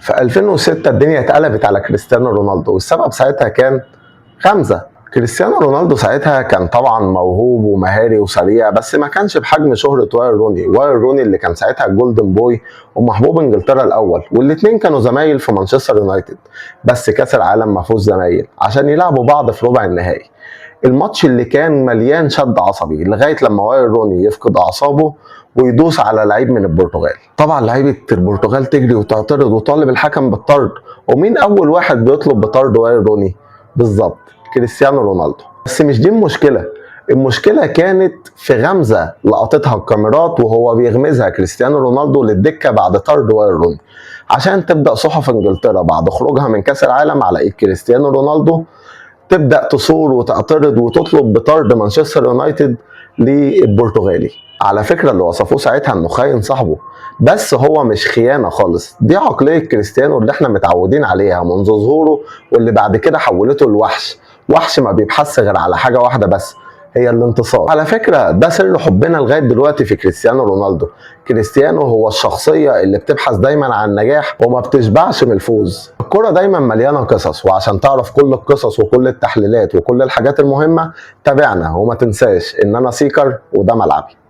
في 2006 الدنيا اتقلبت على كريستيانو رونالدو، والسبب ساعتها كان غمزة. كريستيانو رونالدو ساعتها كان طبعا موهوب ومهاري وسريع، بس ما كانش بحجم شهرة واير روني. واير روني اللي كان ساعتها الجولدن بوي ومحبوب انجلترا الاول، والاتنين كانوا زمايل في مانشستر يونايتد، بس كاس العالم ما فوز زمايل عشان يلعبوا بعض في ربع النهائي. الماتش اللي كان مليان شد عصبي لغايه لما واير روني يفقد اعصابه ويدوس على لعيب من البرتغال. طبعا لعيبه البرتغال تجري وتعترض وطالب الحكم بالطرد، ومين اول واحد بيطلب بطرد واير روني؟ بالظبط، كريستيانو رونالدو. بس مش دي المشكله، المشكله كانت في غمزه لقطتها الكاميرات وهو بيغمزها كريستيانو رونالدو للدكه بعد طرد واير روني، عشان تبدا صحف انجلترا بعد خروجها من كاس العالم على ايد كريستيانو رونالدو تبدا تصور وتعترض وتطلب بطرد مانشستر يونايتد للبرتغالي. على فكره اللي وصفوه ساعتها انه خاين صاحبه، بس هو مش خيانه خالص، دي عقليه كريستيانو اللي احنا متعودين عليها منذ ظهوره، واللي بعد كده حولته لوحش. وحش ما بيبحثش غير على حاجه واحده بس، هي الانتصار. على فكره ده سر حبنا لغايه دلوقتي في كريستيانو رونالدو. كريستيانو هو الشخصيه اللي بتبحث دايما عن النجاح وما بتشبعش من الفوز. الكرة دايما مليانه قصص، وعشان تعرف كل القصص وكل التحليلات وكل الحاجات المهمه تابعنا، وما تنساش ان انا سيكر وده ملعبي.